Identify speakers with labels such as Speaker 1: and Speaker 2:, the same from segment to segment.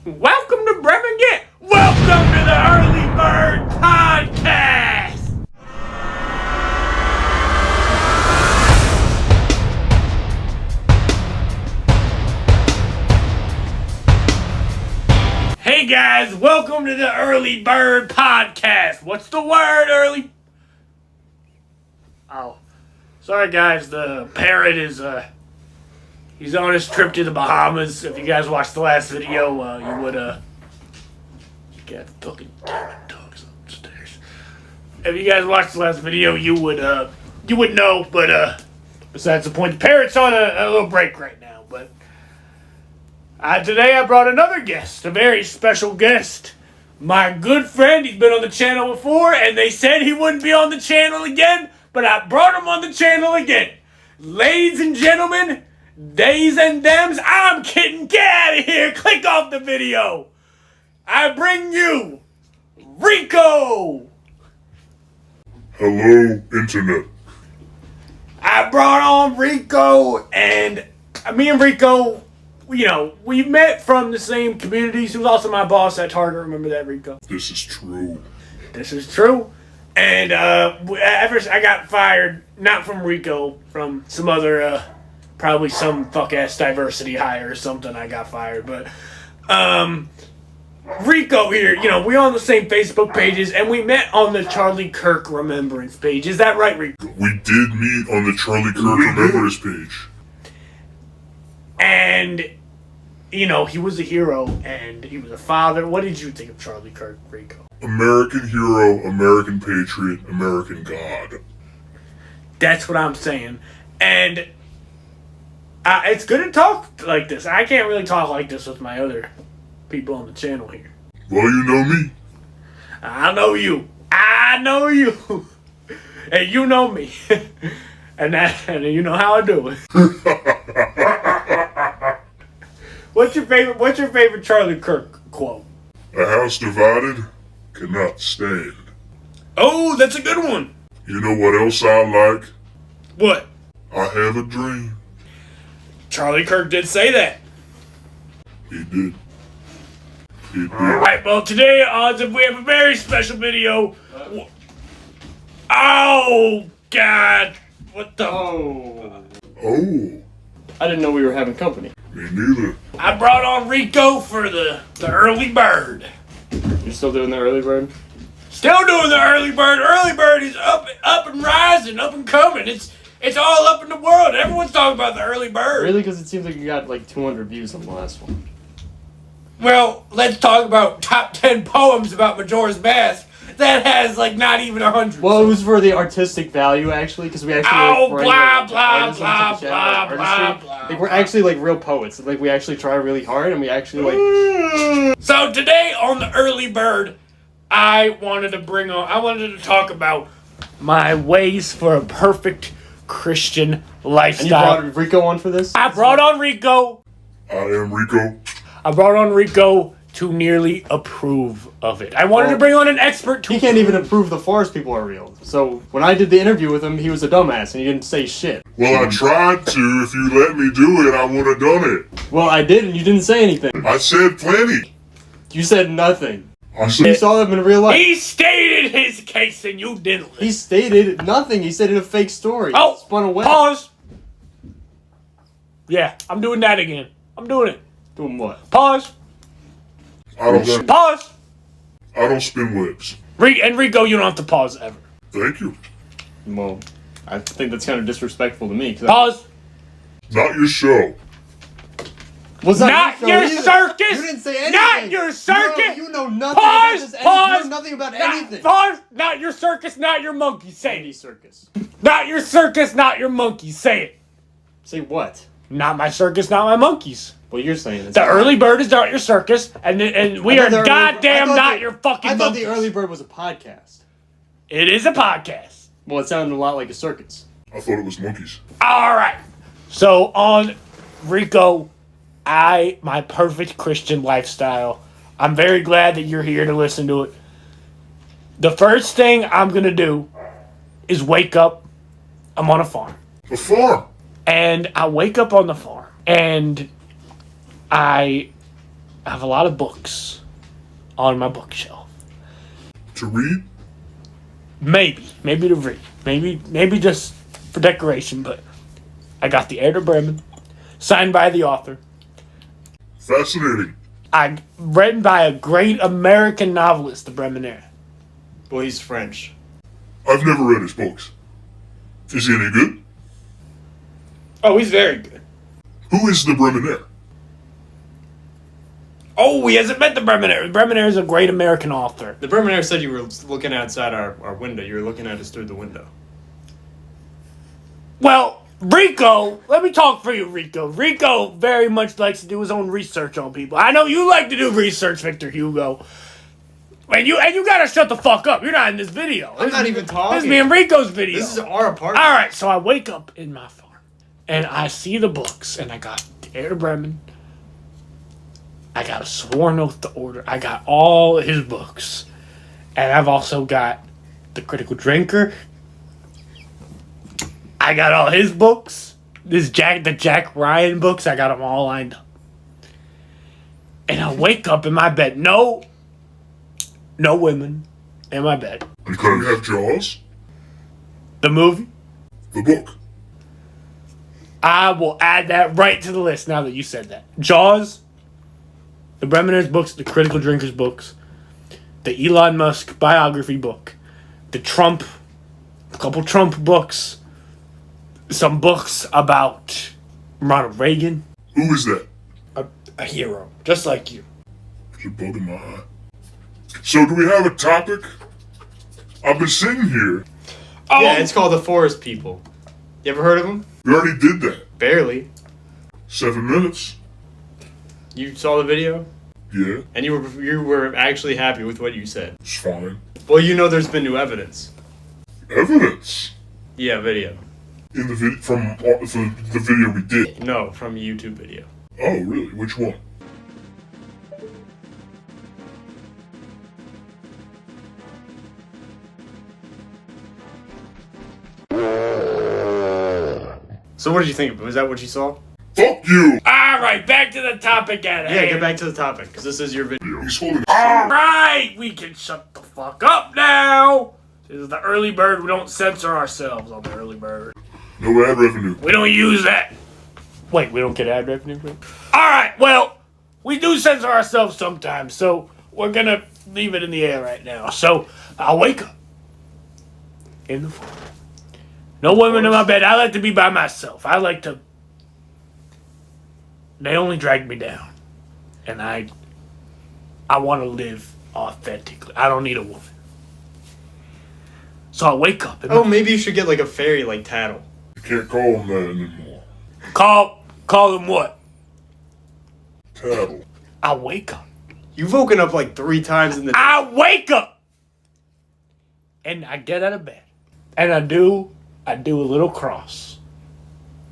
Speaker 1: Welcome to Birmingham. Welcome to the Early Bird Podcast. Hey guys, welcome to the Early Bird Podcast. What's the word, early? Oh, sorry guys, the parrot is he's on his trip to the Bahamas. If you guys watched the last video, you would get fucking damn dogs upstairs. If you guys watched the last video, you would know. But besides the point, the parrot's on a little break right now. But today I brought another guest, a very special guest. My good friend. He's been on the channel before, and they said he wouldn't be on the channel again, but I brought him on the channel again. Ladies and gentlemen, days and dems, I'm kidding. Get out of here. Click off the video. I bring you Rico.
Speaker 2: Hello, Internet.
Speaker 1: I brought on Rico, and me and Rico, we met from the same communities. He was also my boss at Target. Remember that, Rico?
Speaker 2: This is true.
Speaker 1: This is true. And at first I got fired, not from Rico, from some other... probably some fuck-ass diversity hire or something. I got fired. But, Rico here, we on the same Facebook pages, and we met on the Charlie Kirk Remembrance page. Is that right, Rico?
Speaker 2: We did meet on the Charlie Kirk Remembrance page.
Speaker 1: And, he was a hero, and he was a father. What did you think of Charlie Kirk, Rico?
Speaker 2: American hero, American patriot, American God.
Speaker 1: That's what I'm saying. And... it's good to talk like this. I can't really talk like this with my other people on the channel here.
Speaker 2: Well, you know me.
Speaker 1: I know you. I know you. And you know me. and you know how I do it. What's your favorite Charlie Kirk quote?
Speaker 2: A house divided cannot stand.
Speaker 1: Oh, that's a good one.
Speaker 2: You know what else I like?
Speaker 1: What?
Speaker 2: I have a dream.
Speaker 1: Charlie Kirk did say that.
Speaker 2: He did.
Speaker 1: Alright, well, today, we have a very special video. Oh, God. What the...
Speaker 2: Oh.
Speaker 3: I didn't know we were having company.
Speaker 2: Me neither.
Speaker 1: I brought on Rico for the early bird.
Speaker 3: You're still doing the early bird?
Speaker 1: Still doing the early bird. Early bird is up and rising, up and coming. It's all up in the world. Everyone's talking about the early bird.
Speaker 3: Really? Because it seems like you got like 200 views on the last one.
Speaker 1: Well, let's talk about top 10 poems about Majora's Mask. That has like not even 100.
Speaker 3: Well, it was for the artistic value actually, because we actually
Speaker 1: blah.
Speaker 3: Like we're actually like real poets. Like we actually try really hard, and we actually like.
Speaker 1: So today on the early bird, I wanted to talk about my ways for a perfect Christian lifestyle.
Speaker 3: And you brought Rico on for this?
Speaker 1: I brought on Rico.
Speaker 2: I am Rico.
Speaker 1: I brought on Rico to nearly approve of it. I wanted to bring on an expert to...
Speaker 3: He can't even approve the forest people are real. So when I did the interview with him, he was a dumbass and he didn't say shit.
Speaker 2: Well, I tried to. If you let me do it, I would have done it.
Speaker 3: Well, I did, and you didn't say anything.
Speaker 2: I said plenty.
Speaker 3: You said nothing.
Speaker 2: I said...
Speaker 3: You saw them in real life.
Speaker 1: He stated his case and you didn't listen.
Speaker 3: He stated nothing. He said it a fake story.
Speaker 1: Oh,
Speaker 3: spun away.
Speaker 1: Pause. Yeah, I'm doing that again. I'm doing it.
Speaker 3: Doing what?
Speaker 1: Pause. Pause.
Speaker 2: I don't spin webs.
Speaker 1: And Rico, you don't have to pause ever.
Speaker 2: Thank you.
Speaker 3: Well, I think that's kind of disrespectful to me.
Speaker 1: Pause.
Speaker 2: Not your show.
Speaker 3: Was
Speaker 1: not your circus.
Speaker 3: You didn't say anything.
Speaker 1: Not your circus.
Speaker 3: You know nothing
Speaker 1: Pause.
Speaker 3: about this.
Speaker 1: Pause.
Speaker 3: You know nothing about anything.
Speaker 1: Pause. Not your circus. Not your monkey. Say
Speaker 3: Andy
Speaker 1: it.
Speaker 3: circus.
Speaker 1: Not your circus. Not your monkey. Say it.
Speaker 3: Say what?
Speaker 1: Not my circus. Not my monkeys.
Speaker 3: Well, you're saying it's
Speaker 1: the early bird is not your circus, and we are goddamn not your fucking monkeys.
Speaker 3: I thought the early bird was a podcast.
Speaker 1: It is a podcast.
Speaker 3: Well, it sounded a lot like a circus.
Speaker 2: I thought it was monkeys.
Speaker 1: All right. So on Rico, my perfect Christian lifestyle. I'm very glad that you're here to listen to it. The first thing I'm gonna do is wake up. I'm on a farm.
Speaker 2: A farm.
Speaker 1: And I wake up on the farm, and I I have a lot of books on my bookshelf.
Speaker 2: To read?
Speaker 1: Maybe to read. Maybe just for decoration, but I got the Herder Bremen, signed by the author.
Speaker 2: Fascinating.
Speaker 1: Written by a great American novelist, the Bremen.
Speaker 3: Well, he's French.
Speaker 2: I've never read his books. Is he any good?
Speaker 1: Oh, he's very good.
Speaker 2: Who is the Bremen?
Speaker 1: Oh, he hasn't met the Bremen. The Bremen is a great American author.
Speaker 3: The Bremen said you were looking outside our window. You were looking at us through the window.
Speaker 1: Well, Rico, let me talk for you, Rico. Rico very much likes to do his own research on people. I know you like to do research, Victor Hugo. And you gotta shut the fuck up. You're not in this video.
Speaker 3: I'm not even talking.
Speaker 1: This is me and Rico's video.
Speaker 3: This is our apartment.
Speaker 1: Alright, so I wake up in my farm. And I see the books. And I got the Herder Bremen. I got a sworn oath to order. I got all his books. And I've also got The Critical Drinker. I got all his books. The Jack Ryan books. I got them all lined up. And I wake up in my bed. No women in my bed.
Speaker 2: Because you have Jaws?
Speaker 1: The movie?
Speaker 2: The book?
Speaker 1: I will add that right to the list now that you said that. Jaws, the Bremeners books, the Critical Drinkers books, the Elon Musk biography book, a couple Trump books, some books about Ronald Reagan.
Speaker 2: Who is that?
Speaker 1: A hero, just like you.
Speaker 2: There's a bug in my eye. So do we have a topic? I've been sitting here.
Speaker 1: Oh,
Speaker 3: Yeah, it's called The Forest People. You ever heard of them?
Speaker 2: We already did that.
Speaker 3: Barely.
Speaker 2: 7 minutes.
Speaker 3: You saw the video?
Speaker 2: Yeah,
Speaker 3: And you were actually happy with what you said.
Speaker 2: it's fine.
Speaker 3: Well, you know there's been new evidence.
Speaker 2: Evidence
Speaker 3: Yeah, video.
Speaker 2: in the video from the video we did.
Speaker 3: No, from a YouTube video.
Speaker 2: Oh, really? Which one?
Speaker 3: So what did you think? Was that what you saw?
Speaker 2: Fuck you!
Speaker 1: Alright, back to the topic at hand.
Speaker 3: Yeah, get back to the topic, because this is your video.
Speaker 2: He's holding.
Speaker 1: Alright, we can shut the fuck up now. This is the early bird. We don't censor ourselves on the early bird.
Speaker 2: No ad revenue.
Speaker 1: We don't use that. Wait, we don't get ad revenue? Alright, well, we do censor ourselves sometimes, so we're gonna leave it in the air right now. So, I'll wake up in the farm. No women in my bed. I like to be by myself. They only drag me down. And I want to live authentically. I don't need a woman. So I wake up and
Speaker 3: Oh, maybe you should get like a fairy like Tattle.
Speaker 2: You can't call him that anymore.
Speaker 1: call him what?
Speaker 2: Tattle.
Speaker 1: I wake up.
Speaker 3: You've woken up like 3 times in the day.
Speaker 1: I wake up. And I get out of bed. And I do a little cross.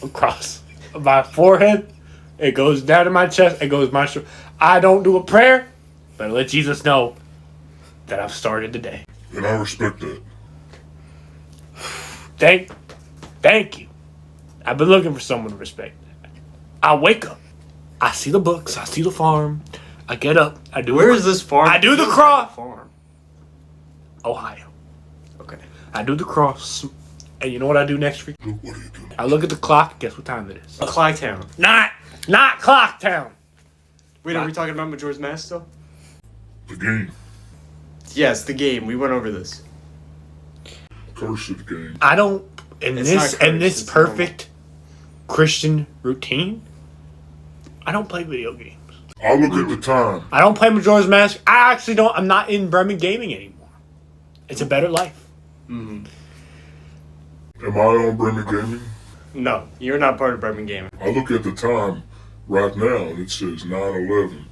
Speaker 1: Across my forehead. It goes down to my chest. It goes my shoulder. I don't do a prayer, but I let Jesus know that I've started the day.
Speaker 2: And I respect that.
Speaker 1: Thank you. I've been looking for someone to respect that. I wake up. I see the books. I see the farm. I get up. I do.
Speaker 3: Where is this farm?
Speaker 1: I do the cross.
Speaker 3: Farm.
Speaker 1: Ohio.
Speaker 3: Okay.
Speaker 1: I do the cross. And you know what I do next week?
Speaker 2: What do you do?
Speaker 1: I look at the clock. Guess what time it is?
Speaker 3: Clocktown.
Speaker 1: Not Clocktown.
Speaker 3: Wait, are we talking about Majora's Mask still?
Speaker 2: The game.
Speaker 3: Yes, the game. We went over this.
Speaker 2: Curse of the game.
Speaker 1: I don't. In
Speaker 3: It's
Speaker 1: this
Speaker 3: not cursed,
Speaker 1: this
Speaker 3: it's
Speaker 1: perfect Christian routine, I don't play video games.
Speaker 2: I look at the time.
Speaker 1: I don't play Majora's Mask. I actually don't. I'm not in Bremen gaming anymore. It's a better life.
Speaker 3: Mm-hmm.
Speaker 2: Am I on Bremen Gaming?
Speaker 3: No, you're not part of Bremen Gaming.
Speaker 2: I look at the time right now and it says 9:11.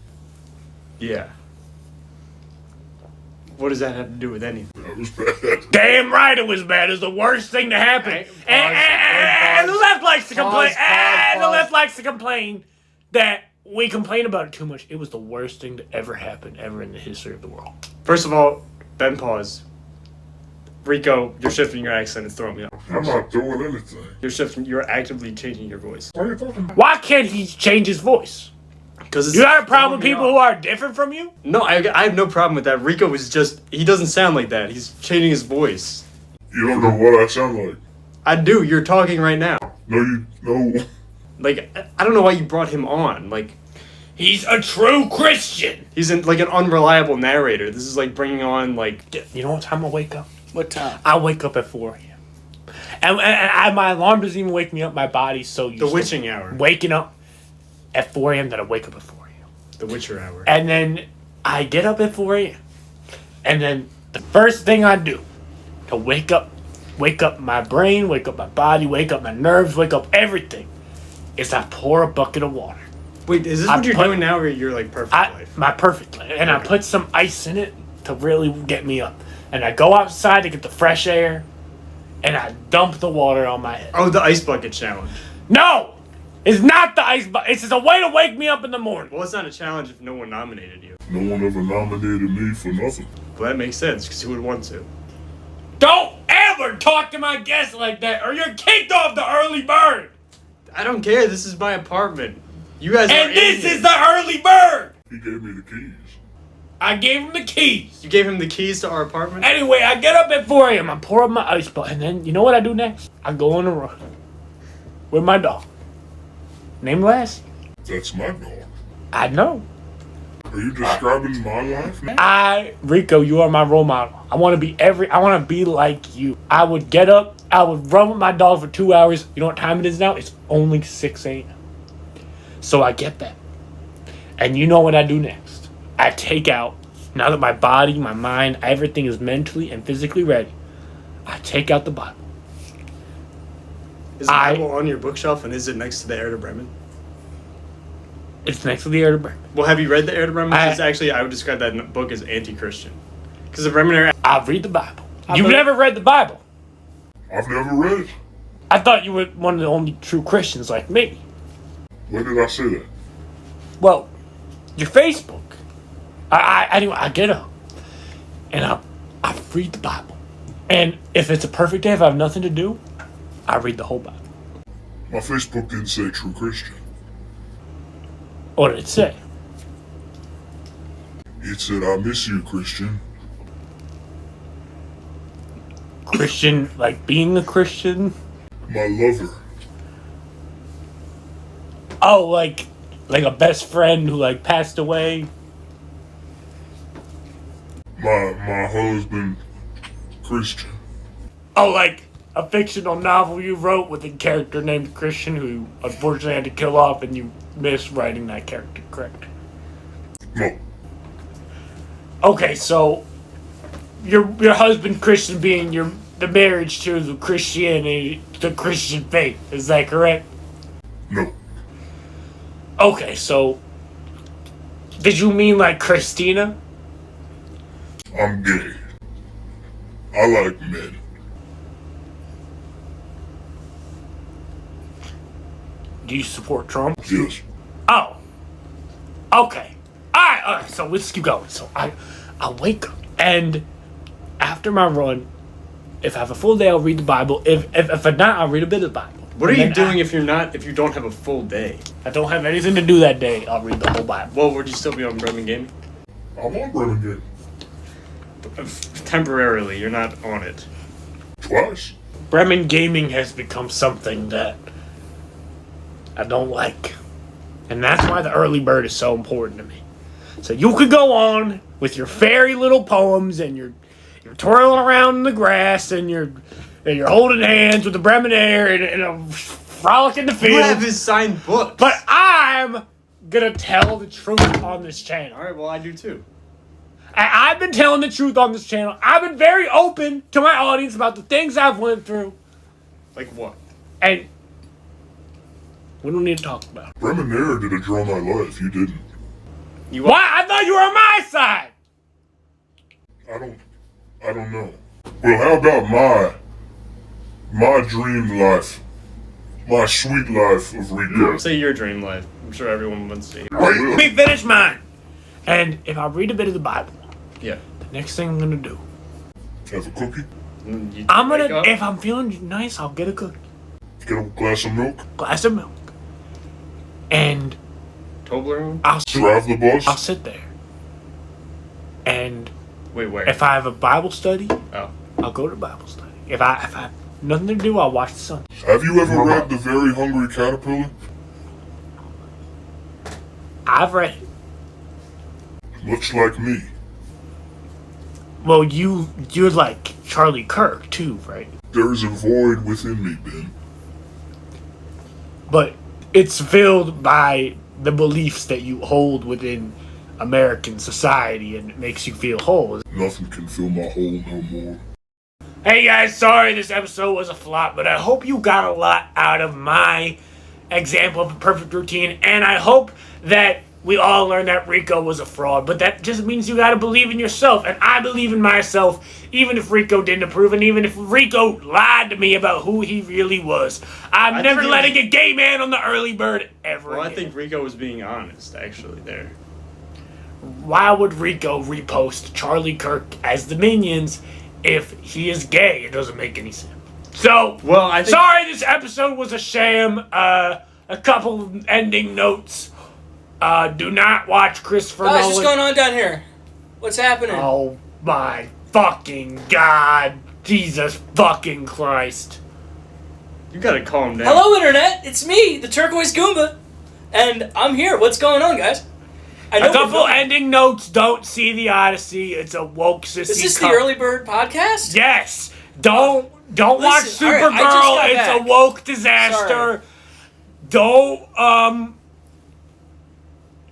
Speaker 3: Yeah. What does that have to do with anything?
Speaker 2: That was bad.
Speaker 1: Damn right it was bad. It's the worst thing to happen. And the left likes to complain. And the left likes to complain that we complain about it too much. It was the worst thing to ever happen ever in the history of the world.
Speaker 3: First of all, Ben, pause. Rico, you're shifting your accent. It's throwing me off.
Speaker 2: I'm not doing anything.
Speaker 3: You're actively changing your voice.
Speaker 2: What are you talking about?
Speaker 1: Why can't he change his voice?
Speaker 3: Because
Speaker 1: You got a problem with people who are different from you?
Speaker 3: No, I have no problem with that. Rico is just, he doesn't sound like that. He's changing his voice.
Speaker 2: You don't know what I sound like.
Speaker 3: I do. You're talking right now.
Speaker 2: No.
Speaker 3: Like, I don't know why you brought him on. Like,
Speaker 1: He's a true Christian.
Speaker 3: he's like an unreliable narrator. This is like bringing on like.
Speaker 1: You know what time I wake up?
Speaker 4: What time?
Speaker 1: I wake up at 4 a.m. And my alarm doesn't even wake me up. My body's so used
Speaker 3: The
Speaker 1: to
Speaker 3: witching hour.
Speaker 1: waking up at 4 a.m. that I wake up at 4 a.m.
Speaker 3: The Witcher hour.
Speaker 1: And then I get up at 4 a.m. And then the first thing I do to wake up my brain, wake up my body, wake up my nerves, wake up everything, is I pour a bucket of water.
Speaker 3: Wait, is this what you're doing now, or you're like perfect life?
Speaker 1: My perfect life. And I put some ice in it to really get me up. And I go outside to get the fresh air, and I dump the water on my head.
Speaker 3: Oh, the ice bucket challenge.
Speaker 1: No! It's not the ice bucket. It's just a way to wake me up in the morning.
Speaker 3: Well, it's not a challenge if no one nominated you.
Speaker 2: No one ever nominated me for nothing.
Speaker 3: Well, that makes sense, because who would want to?
Speaker 1: Don't ever talk to my guests like that, or you're kicked off the early bird.
Speaker 3: I don't care. This is my apartment. You guys are
Speaker 1: And this
Speaker 3: idiots.
Speaker 1: is the early bird.
Speaker 2: He gave me the keys.
Speaker 1: I gave him the keys.
Speaker 3: You gave him the keys to our apartment?
Speaker 1: Anyway, I get up at 4 a.m. I pour up my ice bucket, and then you know what I do next? I go on a run with my dog. Name Lassie.
Speaker 2: That's my dog.
Speaker 1: I know.
Speaker 2: Are you describing my life now?
Speaker 1: Rico, you are my role model. I want to be like you. I would get up, I would run with my dog for 2 hours. You know what time it is now? It's only 6 a.m. So I get that. And you know what I do next? I take out, now that my body, my mind, everything is mentally and physically ready, I take out the Bible.
Speaker 3: Is the Bible on your bookshelf, and is it next to the Heir to Bremen?
Speaker 1: It's next to the Heir to Bremen.
Speaker 3: Well, have you read the Heir to Bremen?
Speaker 1: I
Speaker 3: would describe that book as anti-Christian. Because the Bremen
Speaker 1: I read the Bible. You've never read the Bible.
Speaker 2: I've never read it.
Speaker 1: I thought you were one of the only true Christians like me.
Speaker 2: When did I say that?
Speaker 1: Well, your Facebook. Anyway, I get up and I read the Bible. And if it's a perfect day, if I have nothing to do, I read the whole Bible.
Speaker 2: My Facebook didn't say true Christian.
Speaker 1: What did it say?
Speaker 2: It said, I miss you, Christian.
Speaker 1: Christian, like being a Christian?
Speaker 2: My lover.
Speaker 1: Oh, like a best friend who like passed away?
Speaker 2: My husband, Christian.
Speaker 1: Oh, like a fictional novel you wrote with a character named Christian who unfortunately had to kill off and you missed writing that character, correct?
Speaker 2: No.
Speaker 1: Okay, so your husband Christian being the marriage to the Christianity, the Christian faith, is that correct?
Speaker 2: No.
Speaker 1: Okay, so did you mean like Christina?
Speaker 2: I'm gay. I like men.
Speaker 1: Do you support Trump?
Speaker 2: Yes.
Speaker 1: Oh. Okay. Alright, so let's keep going. So I wake up and after my run, if I have a full day I'll read the Bible. If not, I'll read a bit of the Bible.
Speaker 3: What are you doing if you don't have a full day?
Speaker 1: I don't have anything to do that day, I'll read the whole Bible.
Speaker 3: Well, would you still be on Bremen Gaming?
Speaker 2: I'm on Bremen Game.
Speaker 3: Temporarily, you're not on it.
Speaker 2: Twice.
Speaker 1: Bremen Gaming has become something that I don't like. And that's why the early bird is so important to me. So you could go on with your fairy little poems and you're twirling around in the grass and you're holding hands with the Bremen Air and a frolic in the field.
Speaker 3: You have his signed book.
Speaker 1: But I'm gonna tell the truth on this channel.
Speaker 3: Alright, well I do too.
Speaker 1: I've been telling the truth on this channel. I've been very open to my audience about the things I've went through.
Speaker 3: Like what?
Speaker 1: And we don't need to talk about it.
Speaker 2: Bremen Air did a draw my life. You didn't.
Speaker 1: Why? I thought you were on my side.
Speaker 2: I don't know. Well, how about my dream life? My sweet life of Rico.
Speaker 3: Say your dream life. I'm sure everyone wants to hear.
Speaker 2: Wait.
Speaker 1: Let me finish mine. And if I read a bit of the Bible,
Speaker 3: Yeah.
Speaker 1: the next thing I'm gonna do,
Speaker 2: Have a cookie?
Speaker 1: I'm gonna, if I'm feeling nice, I'll get a cookie,
Speaker 2: Get a glass of milk?
Speaker 1: glass of milk, and
Speaker 3: Toblerone?
Speaker 1: I'll
Speaker 2: Drive the bus?
Speaker 1: I'll sit there. And
Speaker 3: Wait, where?
Speaker 1: if I have a Bible study,
Speaker 3: Oh.
Speaker 1: I'll go to Bible study. If I have nothing to do, I'll watch the sun.
Speaker 2: Have you ever read The Very Hungry Caterpillar?
Speaker 1: I've read it.
Speaker 2: Much like me.
Speaker 1: Well, you're like Charlie Kirk too, right?
Speaker 2: There is a void within me, Ben.
Speaker 1: But it's filled by the beliefs that you hold within American society, and it makes you feel whole.
Speaker 2: Nothing can fill my hole no more.
Speaker 1: Hey guys, sorry this episode was a flop, but I hope you got a lot out of my example of a perfect routine, and I hope that we all learned that Rico was a fraud, but that just means you gotta believe in yourself, and I believe in myself, even if Rico didn't approve, and even if Rico lied to me about who he really was. I'm never letting a gay man on the early bird ever
Speaker 3: Well, I
Speaker 1: again.
Speaker 3: think Rico was being honest, actually, there.
Speaker 1: Why would Rico repost Charlie Kirk as the Minions if he is gay? It doesn't make any sense. So,
Speaker 3: Well, I think...
Speaker 1: sorry this episode was a sham. A couple of ending notes. Do not watch Christopher
Speaker 4: Guys,
Speaker 1: Nolan.
Speaker 4: what's going on down here? What's happening?
Speaker 1: Oh my fucking God. Jesus fucking Christ.
Speaker 3: You gotta calm down.
Speaker 4: Hello, Internet. It's me, the Turquoise Goomba. And I'm here. What's going on, guys? I know
Speaker 1: A couple ending notes. Don't see the Odyssey. It's a woke sissy.
Speaker 4: Is this the Early Bird podcast?
Speaker 1: Yes. Don't watch
Speaker 4: Listen, all right, I
Speaker 1: Supergirl.
Speaker 4: just got
Speaker 1: It's
Speaker 4: back.
Speaker 1: a woke disaster. Don't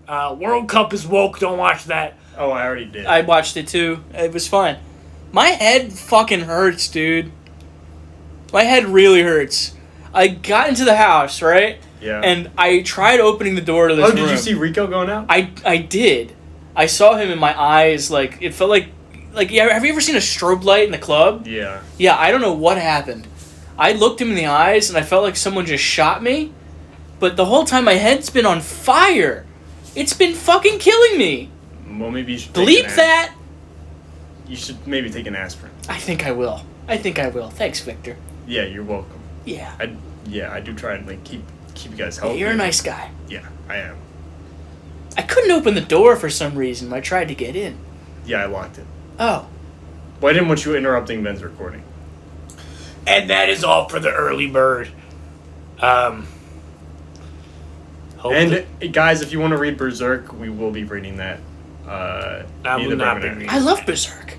Speaker 1: World Cup is woke. Don't watch that.
Speaker 3: Oh, I already did.
Speaker 4: I watched it too. It was fine. My head fucking hurts, dude. My head really hurts. I got into the house, right?
Speaker 3: Yeah.
Speaker 4: And I tried opening the door to this room.
Speaker 3: did you see Rico going out?
Speaker 4: I did. I saw him in my eyes. Like, it felt like yeah. Have you ever seen a strobe light in the club?
Speaker 3: Yeah.
Speaker 4: Yeah, I don't know what happened. I looked him in the eyes and I felt like someone just shot me. But the whole time my head's been on fire. It's been fucking killing me.
Speaker 3: Well, maybe you should take
Speaker 4: Bleep that.
Speaker 3: You should maybe take an aspirin.
Speaker 4: I think I will. Thanks, Victor.
Speaker 3: Yeah, you're welcome.
Speaker 4: Yeah.
Speaker 3: I do try and like keep you guys
Speaker 4: Yeah,
Speaker 3: healthy.
Speaker 4: you're a nice guy.
Speaker 3: Yeah, I am.
Speaker 4: I couldn't open the door for some reason when I tried to get in.
Speaker 3: Yeah, I locked it.
Speaker 4: Oh.
Speaker 3: Well, I didn't want you interrupting Ben's recording.
Speaker 1: And that is all for the early bird.
Speaker 3: And guys, if you want to read Berserk, we will be reading that.
Speaker 1: I will not be reading.
Speaker 4: I love Berserk.